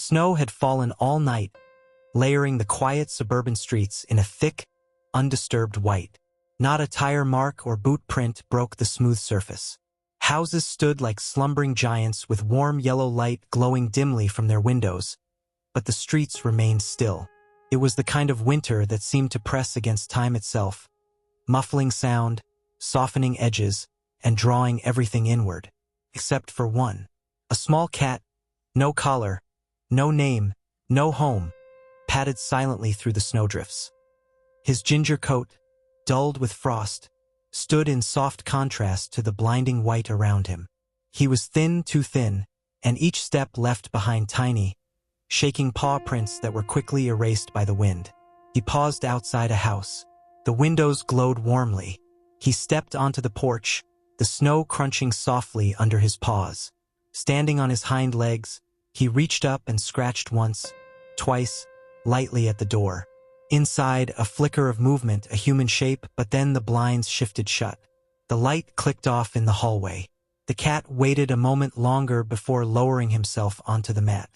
snow had fallen all night, layering the quiet suburban streets in a thick, undisturbed white. Not a tire mark or boot print broke the smooth surface. Houses stood like slumbering giants with warm yellow light glowing dimly from their windows, but the streets remained still. It was the kind of winter that seemed to press against time itself, muffling sound, softening edges, and drawing everything inward. Except for one. A small cat, no collar, no name, no home, padded silently through the snowdrifts. His ginger coat, dulled with frost, stood in soft contrast to the blinding white around him. He was thin, too thin, and each step left behind tiny, shaking paw prints that were quickly erased by the wind. He paused outside a house. The windows glowed warmly. He stepped onto the porch, the snow crunching softly under his paws. Standing on his hind legs, he reached up and scratched once, twice, lightly at the door. Inside, a flicker of movement, a human shape, but then the blinds shifted shut. The light clicked off in the hallway. The cat waited a moment longer before lowering himself onto the mat.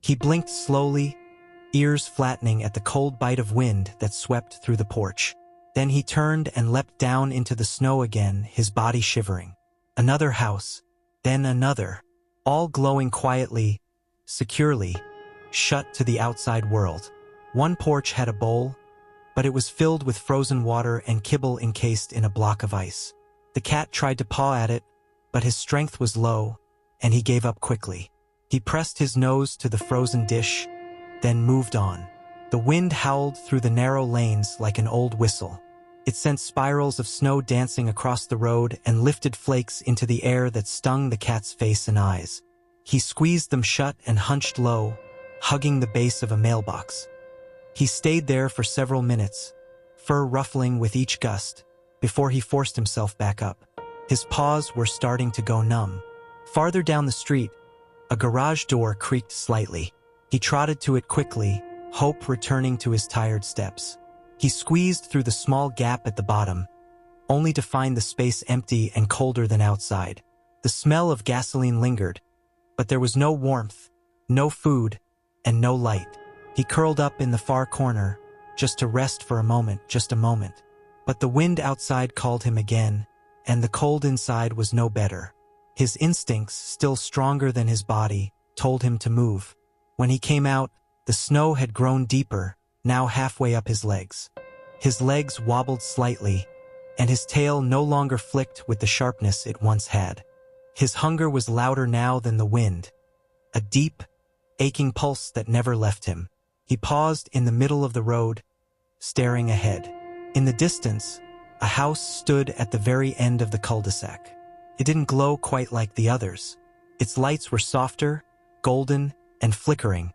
He blinked slowly, ears flattening at the cold bite of wind that swept through the porch. Then he turned and leapt down into the snow again, his body shivering. Another house, then another, all glowing quietly, securely, shut to the outside world. One porch had a bowl, but it was filled with frozen water and kibble encased in a block of ice. The cat tried to paw at it, but his strength was low, and he gave up quickly. He pressed his nose to the frozen dish, then moved on. The wind howled through the narrow lanes like an old whistle. It sent spirals of snow dancing across the road and lifted flakes into the air that stung the cat's face and eyes. He squeezed them shut and hunched low, hugging the base of a mailbox. He stayed there for several minutes, fur ruffling with each gust, before he forced himself back up. His paws were starting to go numb. Farther down the street, a garage door creaked slightly. He trotted to it quickly, hope returning to his tired steps. He squeezed through the small gap at the bottom, only to find the space empty and colder than outside. The smell of gasoline lingered, but there was no warmth, no food, and no light. He curled up in the far corner, just to rest for a moment, just a moment. But the wind outside called him again, and the cold inside was no better. His instincts, still stronger than his body, told him to move. When he came out, the snow had grown deeper, now halfway up his legs. His legs wobbled slightly, and his tail no longer flicked with the sharpness it once had. His hunger was louder now than the wind, a deep, aching pulse that never left him. He paused in the middle of the road, staring ahead. In the distance, a house stood at the very end of the cul-de-sac. It didn't glow quite like the others. Its lights were softer, golden, and flickering.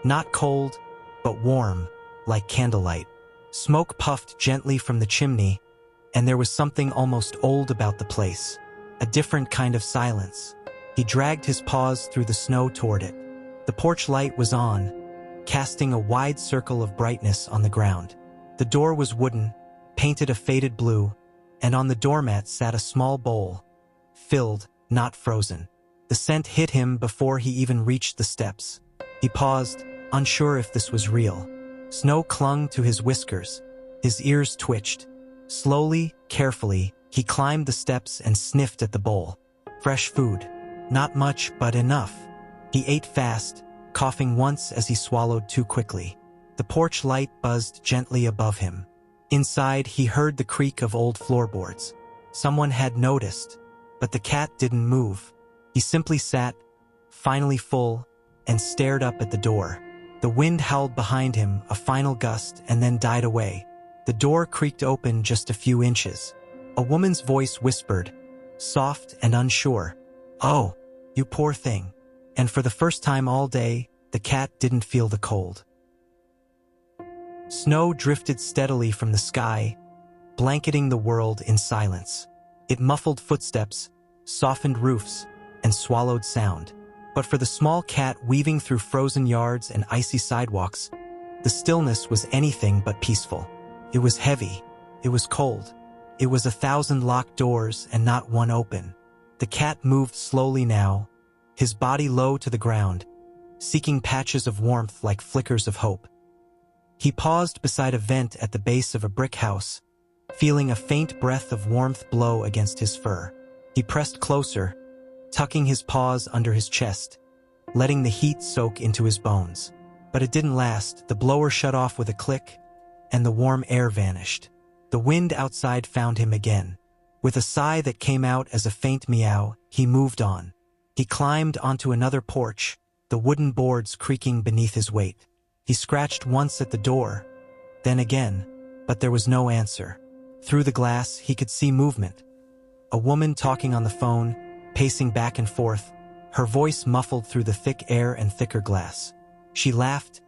Not cold, but warm, like candlelight. Smoke puffed gently from the chimney, and there was something almost old about the place. A different kind of silence. He dragged his paws through the snow toward it. The porch light was on, casting a wide circle of brightness on the ground. The door was wooden, painted a faded blue, and on the doormat sat a small bowl, filled, not frozen. The scent hit him before he even reached the steps. He paused, unsure if this was real. Snow clung to his whiskers. His ears twitched. Slowly, carefully, he climbed the steps and sniffed at the bowl. Fresh food. Not much, but enough. He ate fast, coughing once as he swallowed too quickly. The porch light buzzed gently above him. Inside, he heard the creak of old floorboards. Someone had noticed, but the cat didn't move. He simply sat, finally full, and stared up at the door. The wind howled behind him, a final gust, and then died away. The door creaked open just a few inches. A woman's voice whispered, soft and unsure, "Oh, you poor thing." And for the first time all day, the cat didn't feel the cold. Snow drifted steadily from the sky, blanketing the world in silence. It muffled footsteps, softened roofs, and swallowed sound. But for the small cat weaving through frozen yards and icy sidewalks, the stillness was anything but peaceful. It was heavy. It was cold. It was 1,000 locked doors and not one open. The cat moved slowly now, his body low to the ground, seeking patches of warmth like flickers of hope. He paused beside a vent at the base of a brick house, feeling a faint breath of warmth blow against his fur. He pressed closer, tucking his paws under his chest, letting the heat soak into his bones. But it didn't last. The blower shut off with a click, and the warm air vanished. The wind outside found him again. With a sigh that came out as a faint meow, he moved on. He climbed onto another porch, the wooden boards creaking beneath his weight. He scratched once at the door, then again, but there was no answer. Through the glass, he could see movement. A woman talking on the phone, pacing back and forth, her voice muffled through the thick air and thicker glass. She laughed,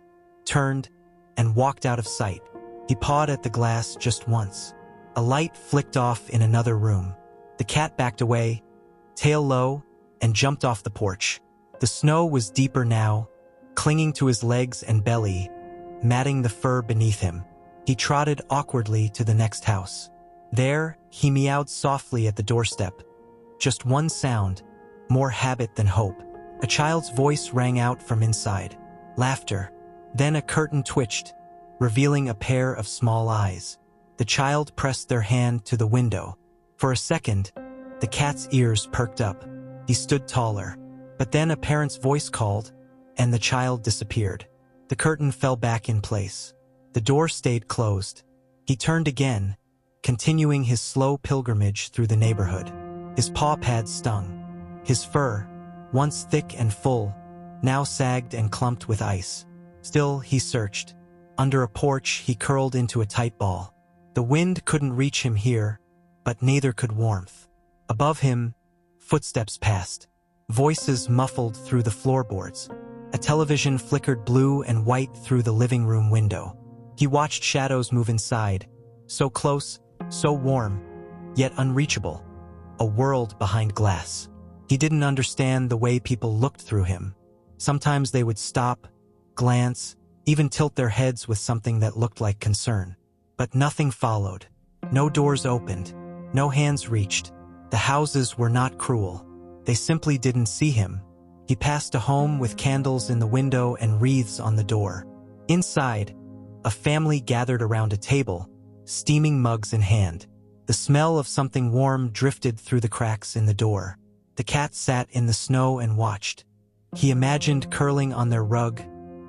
turned, and walked out of sight. He pawed at the glass just once. A light flicked off in another room. The cat backed away, tail low, and jumped off the porch. The snow was deeper now, clinging to his legs and belly, matting the fur beneath him. He trotted awkwardly to the next house. There, he meowed softly at the doorstep. Just one sound, more habit than hope. A child's voice rang out from inside. Laughter. Then a curtain twitched, revealing a pair of small eyes. The child pressed their hand to the window. For a second, the cat's ears perked up. He stood taller. But then a parent's voice called, and the child disappeared. The curtain fell back in place. The door stayed closed. He turned again, continuing his slow pilgrimage through the neighborhood. His paw pads stung. His fur, once thick and full, now sagged and clumped with ice. Still, he searched. Under a porch, he curled into a tight ball. The wind couldn't reach him here, but neither could warmth. Above him, footsteps passed. Voices muffled through the floorboards. A television flickered blue and white through the living room window. He watched shadows move inside, so close, so warm, yet unreachable. A world behind glass. He didn't understand the way people looked through him. Sometimes they would stop, glance, even tilt their heads with something that looked like concern. But nothing followed. No doors opened. No hands reached. The houses were not cruel. They simply didn't see him. He passed a home with candles in the window and wreaths on the door. Inside, a family gathered around a table, steaming mugs in hand. The smell of something warm drifted through the cracks in the door. The cat sat in the snow and watched. He imagined curling on their rug,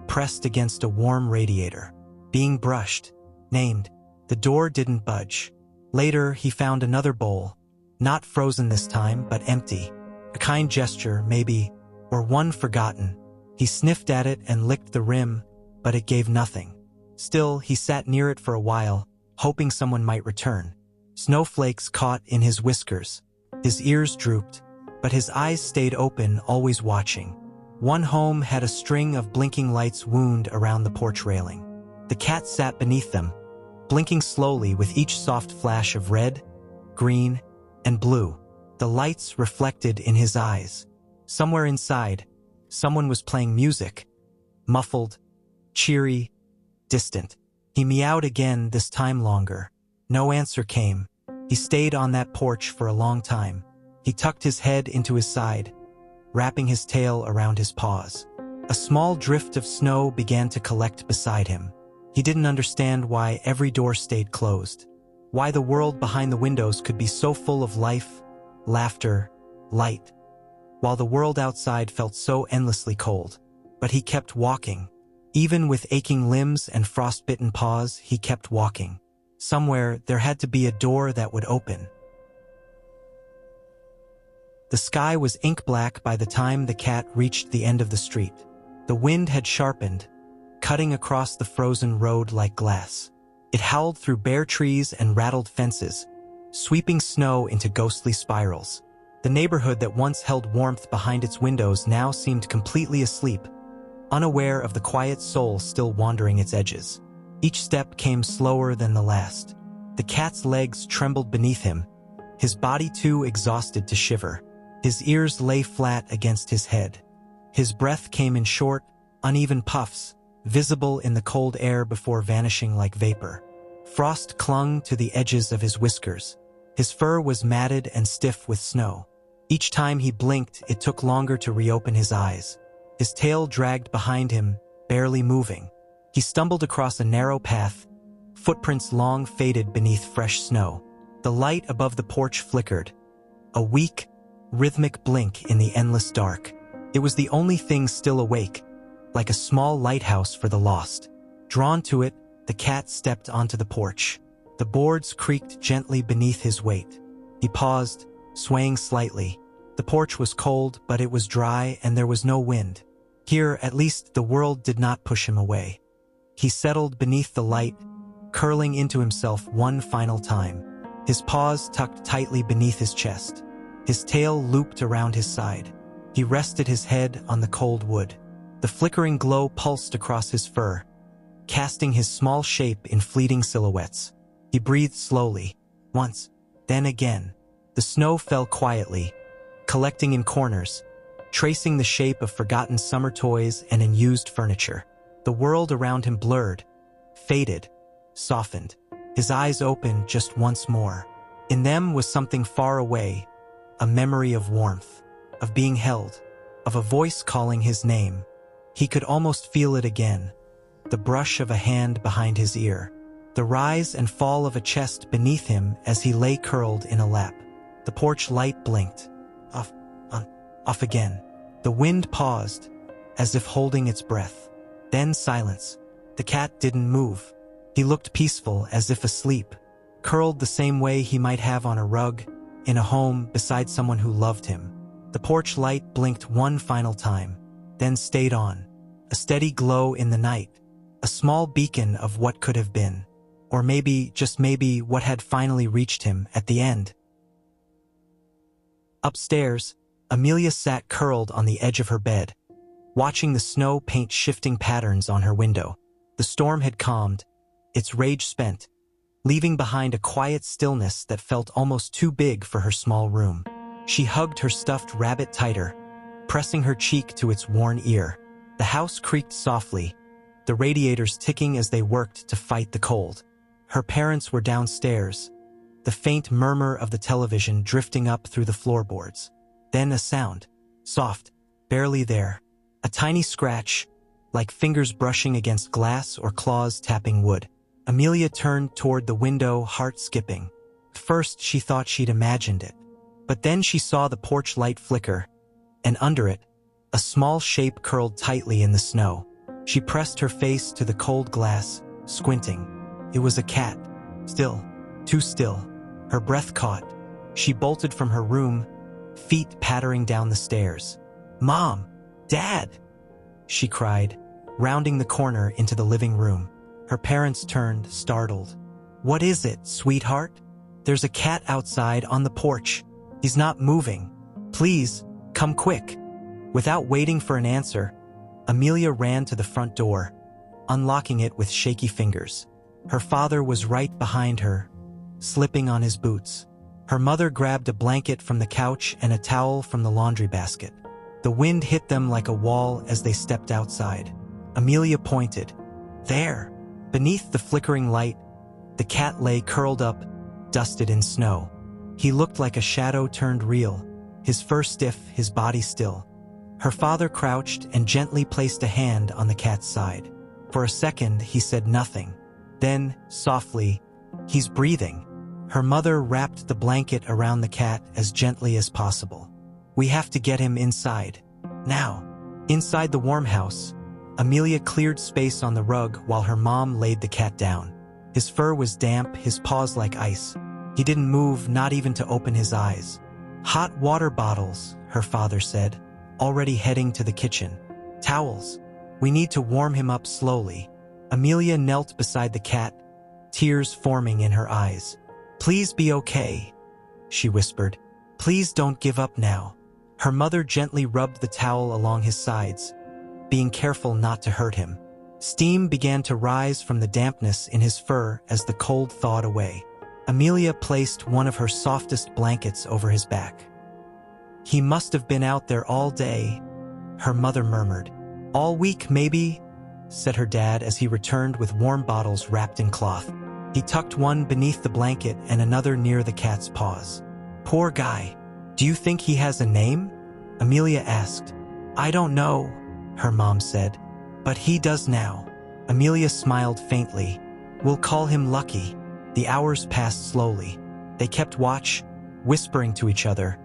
pressed against a warm radiator, being brushed, named. The door didn't budge. Later, he found another bowl, not frozen this time, but empty. A kind gesture, maybe, or one forgotten. He sniffed at it and licked the rim, but it gave nothing. Still, he sat near it for a while, hoping someone might return. Snowflakes caught in his whiskers. His ears drooped, but his eyes stayed open, always watching. One home had a string of blinking lights wound around the porch railing. The cat sat beneath them, blinking slowly with each soft flash of red, green, and blue. The lights reflected in his eyes. Somewhere inside, someone was playing music, muffled, cheery, distant. He meowed again, this time longer. No answer came. He stayed on that porch for a long time. He tucked his head into his side, wrapping his tail around his paws. A small drift of snow began to collect beside him. He didn't understand why every door stayed closed, why the world behind the windows could be so full of life, laughter, light, while the world outside felt so endlessly cold. But he kept walking. Even with aching limbs and frostbitten paws, he kept walking. Somewhere, there had to be a door that would open. The sky was ink black by the time the cat reached the end of the street. The wind had sharpened, cutting across the frozen road like glass. It howled through bare trees and rattled fences, sweeping snow into ghostly spirals. The neighborhood that once held warmth behind its windows now seemed completely asleep, unaware of the quiet soul still wandering its edges. Each step came slower than the last. The cat's legs trembled beneath him, his body too exhausted to shiver. His ears lay flat against his head. His breath came in short, uneven puffs, visible in the cold air before vanishing like vapor. Frost clung to the edges of his whiskers. His fur was matted and stiff with snow. Each time he blinked, it took longer to reopen his eyes. his tail dragged behind him, barely moving. He stumbled across a narrow path, footprints long faded beneath fresh snow. The light above the porch flickered, a weak, rhythmic blink in the endless dark. It was the only thing still awake, like a small lighthouse for the lost. Drawn to it, the cat stepped onto the porch. The boards creaked gently beneath his weight. He paused, swaying slightly. The porch was cold, but it was dry and there was no wind. Here, at least, the world did not push him away. He settled beneath the light, curling into himself one final time. His paws tucked tightly beneath his chest. His tail looped around his side. He rested his head on the cold wood. The flickering glow pulsed across his fur, casting his small shape in fleeting silhouettes. He breathed slowly, once, then again. The snow fell quietly, collecting in corners, tracing the shape of forgotten summer toys and unused furniture. The world around him blurred, faded, softened. His eyes opened just once more. In them was something far away, a memory of warmth, of being held, of a voice calling his name. He could almost feel it again, the brush of a hand behind his ear, the rise and fall of a chest beneath him as he lay curled in a lap. The porch light blinked, off again. The wind paused, as if holding its breath. Then silence. The cat didn't move. He looked peaceful, as if asleep, curled the same way he might have on a rug, in a home beside someone who loved him. The porch light blinked one final time, then stayed on, a steady glow in the night, a small beacon of what could have been, or maybe, just maybe, what had finally reached him at the end. Upstairs, Amelia sat curled on the edge of her bed, watching the snow paint shifting patterns on her window. The storm had calmed, its rage spent, leaving behind a quiet stillness that felt almost too big for her small room. She hugged her stuffed rabbit tighter, pressing her cheek to its worn ear. The house creaked softly, the radiators ticking as they worked to fight the cold. Her parents were downstairs, the faint murmur of the television drifting up through the floorboards. Then a sound, soft, barely there, a tiny scratch, like fingers brushing against glass or claws tapping wood. Amelia turned toward the window, heart skipping. First, she thought she'd imagined it. But then she saw the porch light flicker, and under it, a small shape curled tightly in the snow. She pressed her face to the cold glass, squinting. It was a cat. Still, too still. Her breath caught. She bolted from her room, feet pattering down the stairs. "Mom! Dad!" she cried, rounding the corner into the living room. Her parents turned, startled. "What is it, sweetheart?" "There's a cat outside on the porch. He's not moving. Please, come quick." Without waiting for an answer, Amelia ran to the front door, unlocking it with shaky fingers. Her father was right behind her, slipping on his boots. Her mother grabbed a blanket from the couch and a towel from the laundry basket. The wind hit them like a wall as they stepped outside. Amelia pointed. There, beneath the flickering light, the cat lay curled up, dusted in snow. He looked like a shadow turned real, his fur stiff, his body still. Her father crouched and gently placed a hand on the cat's side. For a second, he said nothing. Then, softly, "He's breathing." Her mother wrapped the blanket around the cat as gently as possible. "We have to get him inside. Now." Inside the warm house, Amelia cleared space on the rug while her mom laid the cat down. His fur was damp, his paws like ice. He didn't move, not even to open his eyes. "Hot water bottles," her father said, already heading to the kitchen. "Towels. We need to warm him up slowly." Amelia knelt beside the cat, tears forming in her eyes. "Please be okay," she whispered. "Please don't give up now." Her mother gently rubbed the towel along his sides, being careful not to hurt him. Steam began to rise from the dampness in his fur as the cold thawed away. Amelia placed one of her softest blankets over his back. "He must have been out there all day," her mother murmured. "All week, maybe," said her dad as he returned with warm bottles wrapped in cloth. He tucked one beneath the blanket and another near the cat's paws. "Poor guy. Do you think he has a name?" Amelia asked. "I don't know," her mom said. But he does now. Amelia smiled faintly. We'll call him Lucky. The hours passed slowly. They kept watch, whispering to each other,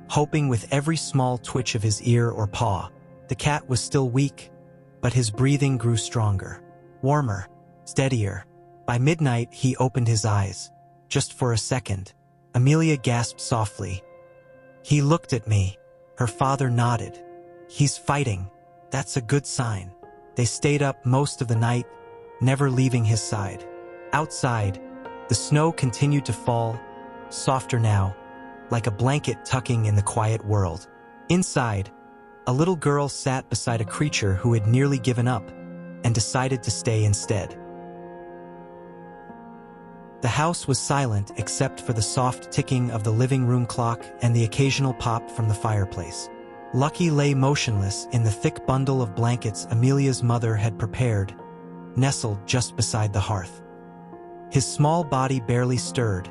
hoping with every small twitch of his ear or paw. The cat was still weak, but his breathing grew stronger, warmer, steadier. By midnight, he opened his eyes. Just for a second. Amelia gasped softly. He looked at me. Her father nodded. He's fighting. That's a good sign. They stayed up most of the night, never leaving his side. Outside, the snow continued to fall, softer now, like a blanket tucking in the quiet world. Inside, a little girl sat beside a creature who had nearly given up and decided to stay instead. The house was silent except for the soft ticking of the living room clock and the occasional pop from the fireplace. Lucky lay motionless in the thick bundle of blankets Amelia's mother had prepared, nestled just beside the hearth. His small body barely stirred,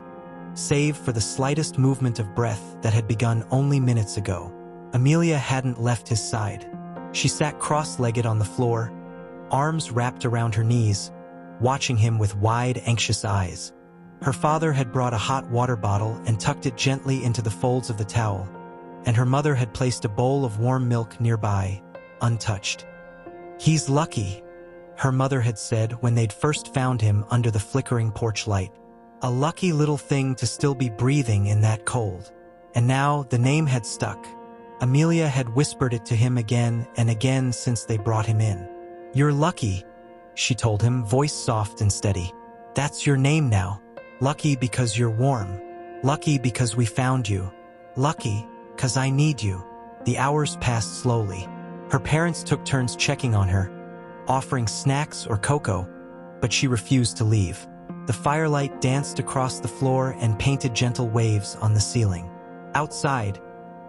save for the slightest movement of breath that had begun only minutes ago. Amelia hadn't left his side. She sat cross-legged on the floor, arms wrapped around her knees, watching him with wide, anxious eyes. Her father had brought a hot water bottle and tucked it gently into the folds of the towel, and her mother had placed a bowl of warm milk nearby, untouched. He's lucky, her mother had said when they'd first found him under the flickering porch light. A lucky little thing to still be breathing in that cold. And now the name had stuck. Amelia had whispered it to him again and again since they brought him in. You're lucky, she told him, voice soft and steady. That's your name now. Lucky because you're warm. Lucky because we found you. Lucky 'cause I need you. The hours passed slowly. Her parents took turns checking on her, offering snacks or cocoa, but she refused to leave. The firelight danced across the floor and painted gentle waves on the ceiling. Outside,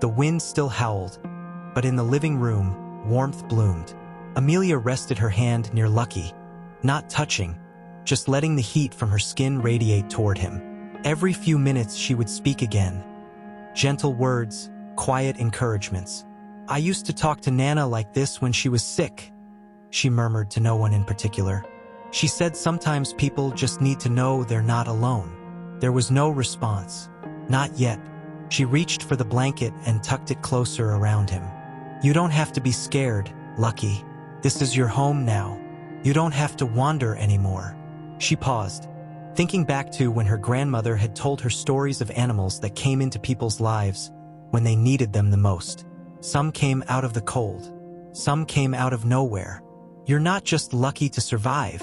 the wind still howled, but in the living room, warmth bloomed. Amelia rested her hand near Lucky, not touching, just letting the heat from her skin radiate toward him. Every few minutes she would speak again. Gentle words, quiet encouragements. I used to talk to Nana like this when she was sick, she murmured to no one in particular. She said sometimes people just need to know they're not alone. There was no response. Not yet. She reached for the blanket and tucked it closer around him. You don't have to be scared, Lucky. This is your home now. You don't have to wander anymore. She paused, thinking back to when her grandmother had told her stories of animals that came into people's lives when they needed them the most. Some came out of the cold. Some came out of nowhere. You're not just lucky to survive,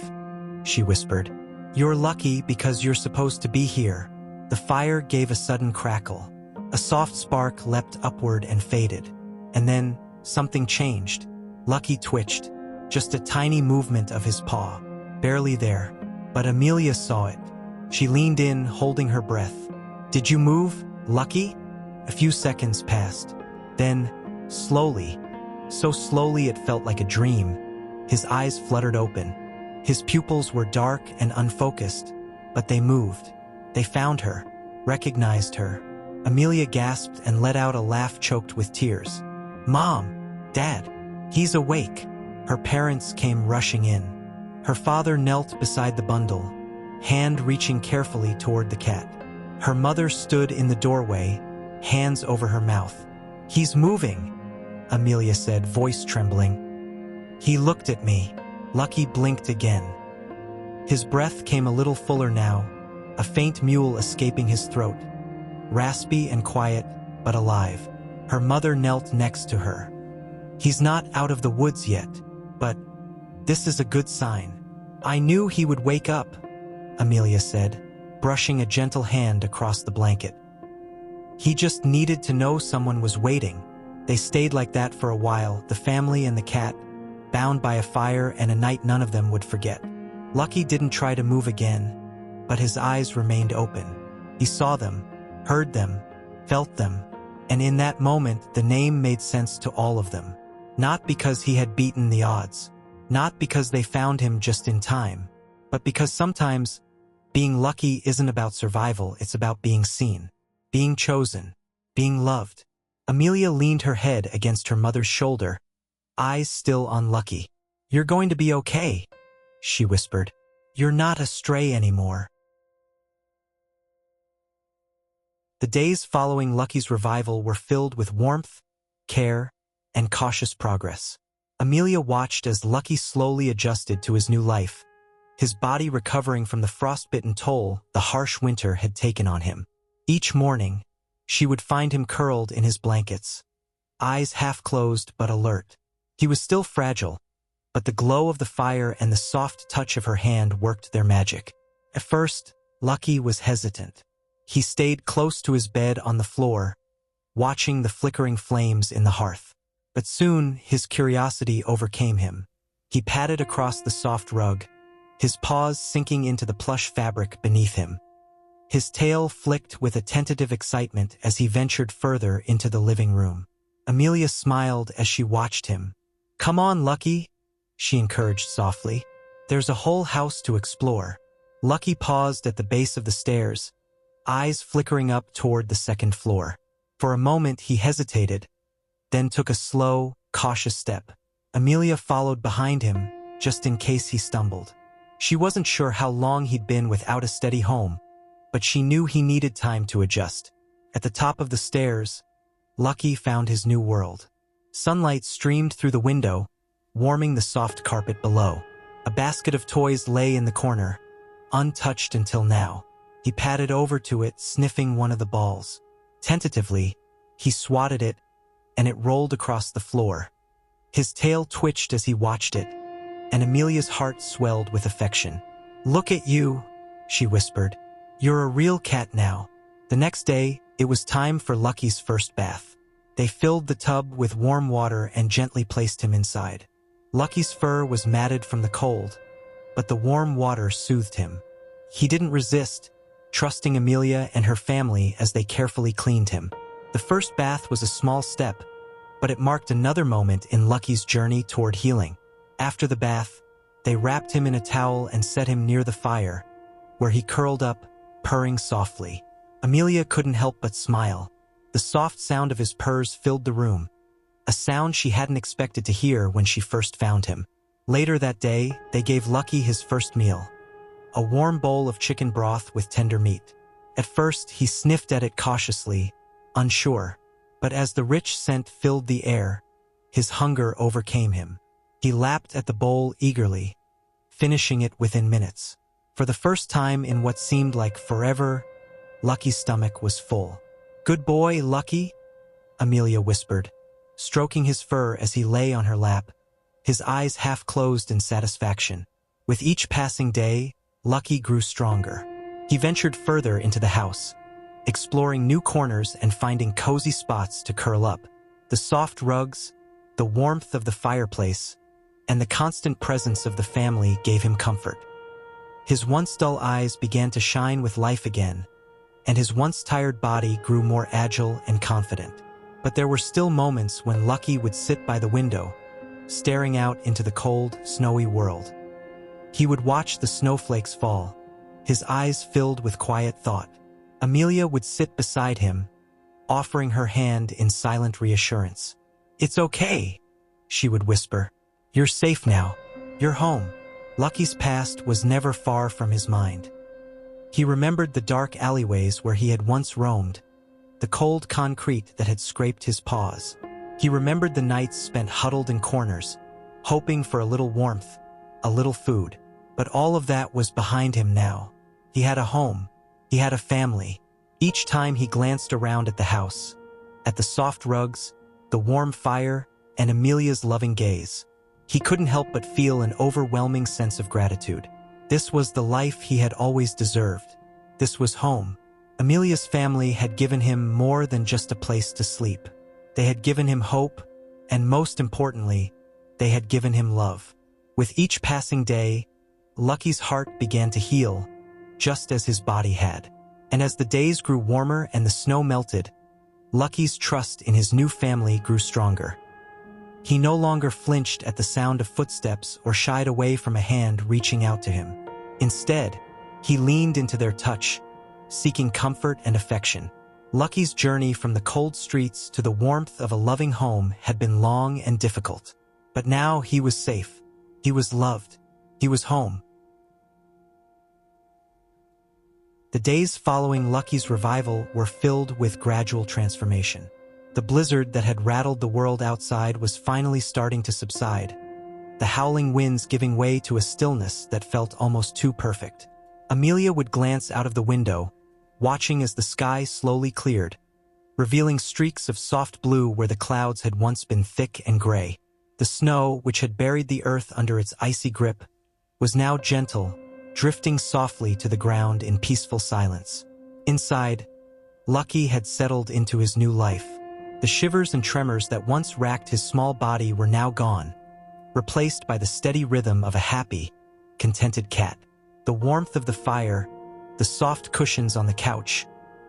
she whispered. You're lucky because you're supposed to be here. The fire gave a sudden crackle. A soft spark leapt upward and faded. And then, something changed. Lucky twitched, just a tiny movement of his paw. Barely there. But Amelia saw it. She leaned in, holding her breath. Did you move, Lucky? A few seconds passed. Then, slowly, so slowly it felt like a dream, his eyes fluttered open. His pupils were dark and unfocused, but they moved. They found her, recognized her. Amelia gasped and let out a laugh choked with tears. Mom! Dad! He's awake! Her parents came rushing in. Her father knelt beside the bundle, hand reaching carefully toward the cat. Her mother stood in the doorway, hands over her mouth. He's moving, Amelia said, voice trembling. He looked at me. Lucky blinked again. His breath came a little fuller now, a faint mule escaping his throat. Raspy and quiet, but alive. Her mother knelt next to her. He's not out of the woods yet, but this is a good sign. I knew he would wake up, Amelia said, brushing a gentle hand across the blanket. He just needed to know someone was waiting. They stayed like that for a while, the family and the cat, bound by a fire and a night none of them would forget. Lucky didn't try to move again, but his eyes remained open. He saw them, heard them, felt them, and in that moment the name made sense to all of them. Not because he had beaten the odds, not because they found him just in time, but because sometimes being lucky isn't about survival, it's about being seen, being chosen, being loved. Amelia leaned her head against her mother's shoulder, eyes still on Lucky. "You're going to be okay," she whispered. "You're not a stray anymore." The days following Lucky's revival were filled with warmth, care, and cautious progress. Amelia watched as Lucky slowly adjusted to his new life, his body recovering from the frostbitten toll the harsh winter had taken on him. Each morning, she would find him curled in his blankets, eyes half closed but alert. He was still fragile, but the glow of the fire and the soft touch of her hand worked their magic. At first, Lucky was hesitant. He stayed close to his bed on the floor, watching the flickering flames in the hearth. But soon, his curiosity overcame him. He patted across the soft rug, his paws sinking into the plush fabric beneath him. His tail flicked with a tentative excitement as he ventured further into the living room. Amelia smiled as she watched him. "Come on, Lucky," she encouraged softly. "There's a whole house to explore." Lucky paused at the base of the stairs, eyes flickering up toward the second floor. For a moment he hesitated, then took a slow, cautious step. Amelia followed behind him, just in case he stumbled. She wasn't sure how long he'd been without a steady home, but she knew he needed time to adjust. At the top of the stairs, Lucky found his new world. Sunlight streamed through the window, warming the soft carpet below. A basket of toys lay in the corner, untouched until now. He padded over to it, sniffing one of the balls. Tentatively, he swatted it, and it rolled across the floor. His tail twitched as he watched it, and Amelia's heart swelled with affection. "Look at you," she whispered. "You're a real cat now." The next day, it was time for Lucky's first bath. They filled the tub with warm water and gently placed him inside. Lucky's fur was matted from the cold, but the warm water soothed him. He didn't resist, trusting Amelia and her family as they carefully cleaned him. The first bath was a small step, but it marked another moment in Lucky's journey toward healing. After the bath, they wrapped him in a towel and set him near the fire, where he curled up, purring softly. Amelia couldn't help but smile. The soft sound of his purrs filled the room, a sound she hadn't expected to hear when she first found him. Later that day, they gave Lucky his first meal, a warm bowl of chicken broth with tender meat. At first, he sniffed at it cautiously, unsure, but as the rich scent filled the air, his hunger overcame him. He lapped at the bowl eagerly, finishing it within minutes. For the first time in what seemed like forever, Lucky's stomach was full. "Good boy, Lucky," Amelia whispered, stroking his fur as he lay on her lap, his eyes half closed in satisfaction. With each passing day, Lucky grew stronger. He ventured further into the house, exploring new corners and finding cozy spots to curl up. The soft rugs, the warmth of the fireplace, and the constant presence of the family gave him comfort. His once dull eyes began to shine with life again, and his once tired body grew more agile and confident. But there were still moments when Lucky would sit by the window, staring out into the cold, snowy world. He would watch the snowflakes fall, his eyes filled with quiet thought. Amelia would sit beside him, offering her hand in silent reassurance. "It's okay," she would whisper. "You're safe now. You're home." Lucky's past was never far from his mind. He remembered the dark alleyways where he had once roamed, the cold concrete that had scraped his paws. He remembered the nights spent huddled in corners, hoping for a little warmth, a little food. But all of that was behind him now. He had a home. He had a family. Each time he glanced around at the house, at the soft rugs, the warm fire, and Amelia's loving gaze, he couldn't help but feel an overwhelming sense of gratitude. This was the life he had always deserved. This was home. Amelia's family had given him more than just a place to sleep. They had given him hope, and most importantly, they had given him love. With each passing day, Lucky's heart began to heal, just as his body had. And as the days grew warmer and the snow melted, Lucky's trust in his new family grew stronger. He no longer flinched at the sound of footsteps or shied away from a hand reaching out to him. Instead, he leaned into their touch, seeking comfort and affection. Lucky's journey from the cold streets to the warmth of a loving home had been long and difficult. But now he was safe. He was loved. He was home. The days following Lucky's revival were filled with gradual transformation. The blizzard that had rattled the world outside was finally starting to subside, the howling winds giving way to a stillness that felt almost too perfect. Amelia would glance out of the window, watching as the sky slowly cleared, revealing streaks of soft blue where the clouds had once been thick and gray. The snow, which had buried the earth under its icy grip, was now gentle, drifting softly to the ground in peaceful silence. Inside, Lucky had settled into his new life. The shivers and tremors that once racked his small body were now gone, replaced by the steady rhythm of a happy, contented cat. The warmth of the fire, the soft cushions on the couch,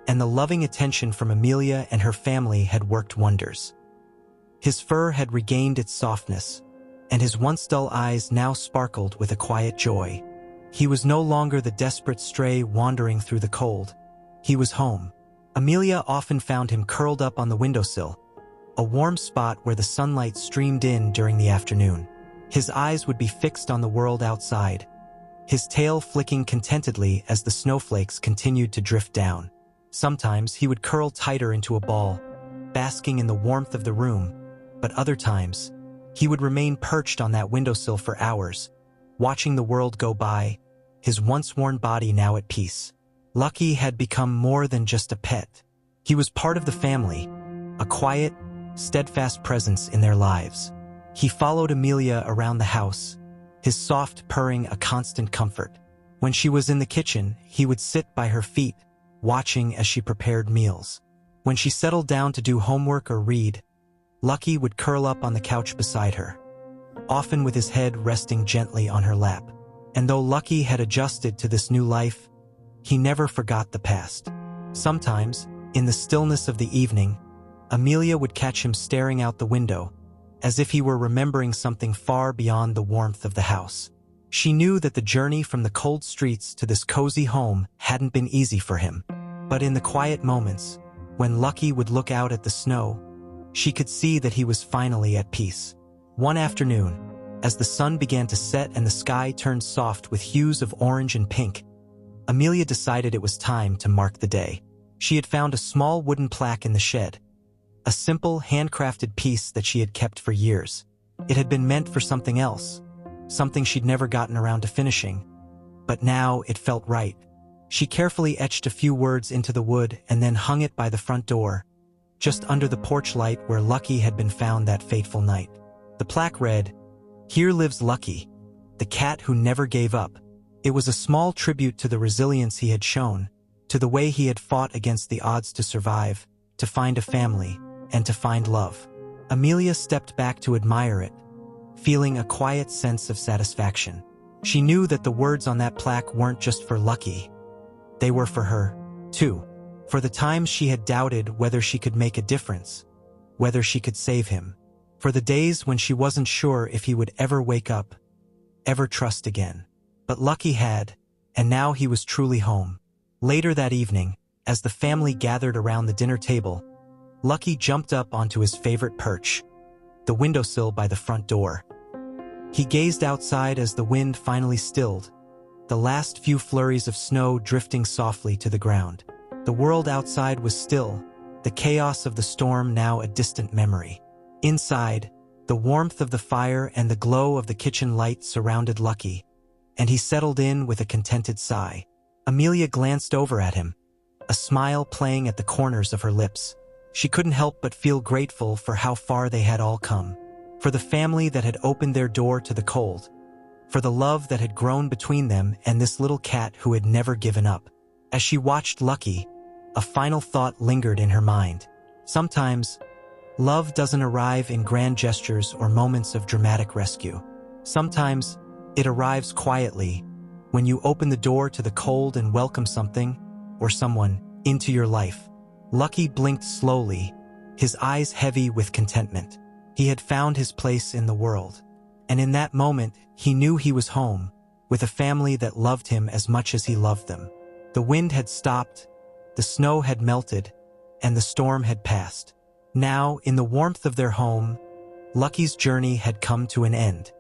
and the loving attention from Amelia and her family had worked wonders. His fur had regained its softness, and his once dull eyes now sparkled with a quiet joy. He was no longer the desperate stray wandering through the cold. He was home. Amelia often found him curled up on the windowsill, a warm spot where the sunlight streamed in during the afternoon. His eyes would be fixed on the world outside, his tail flicking contentedly as the snowflakes continued to drift down. Sometimes he would curl tighter into a ball, basking in the warmth of the room, but other times, he would remain perched on that windowsill for hours, watching the world go by, his once-worn body now at peace. Lucky had become more than just a pet. He was part of the family, a quiet, steadfast presence in their lives. He followed Amelia around the house, his soft purring a constant comfort. When she was in the kitchen, he would sit by her feet, watching as she prepared meals. When she settled down to do homework or read, Lucky would curl up on the couch beside her, often with his head resting gently on her lap. And though Lucky had adjusted to this new life, he never forgot the past. Sometimes, in the stillness of the evening, Amelia would catch him staring out the window, as if he were remembering something far beyond the warmth of the house. She knew that the journey from the cold streets to this cozy home hadn't been easy for him. But in the quiet moments, when Lucky would look out at the snow, she could see that he was finally at peace. One afternoon, as the sun began to set and the sky turned soft with hues of orange and pink, Amelia decided it was time to mark the day. She had found a small wooden plaque in the shed, a simple, handcrafted piece that she had kept for years. It had been meant for something else, something she'd never gotten around to finishing, but now it felt right. She carefully etched a few words into the wood and then hung it by the front door, just under the porch light where Lucky had been found that fateful night. The plaque read, "Here lives Lucky, the cat who never gave up." It was a small tribute to the resilience he had shown, to the way he had fought against the odds to survive, to find a family, and to find love. Amelia stepped back to admire it, feeling a quiet sense of satisfaction. She knew that the words on that plaque weren't just for Lucky. They were for her, too. For the times she had doubted whether she could make a difference, whether she could save him. For the days when she wasn't sure if he would ever wake up, ever trust again. But Lucky had, and now he was truly home. Later that evening, as the family gathered around the dinner table, Lucky jumped up onto his favorite perch, the windowsill by the front door. He gazed outside as the wind finally stilled, the last few flurries of snow drifting softly to the ground. The world outside was still, the chaos of the storm now a distant memory. Inside, the warmth of the fire and the glow of the kitchen light surrounded Lucky, and he settled in with a contented sigh. Amelia glanced over at him, a smile playing at the corners of her lips. She couldn't help but feel grateful for how far they had all come, for the family that had opened their door to the cold, for the love that had grown between them and this little cat who had never given up. As she watched Lucky, a final thought lingered in her mind. Sometimes, love doesn't arrive in grand gestures or moments of dramatic rescue. Sometimes, it arrives quietly, when you open the door to the cold and welcome something, or someone, into your life. Lucky blinked slowly, his eyes heavy with contentment. He had found his place in the world. And in that moment, he knew he was home, with a family that loved him as much as he loved them. The wind had stopped, the snow had melted, and the storm had passed. Now, in the warmth of their home, Lucky's journey had come to an end.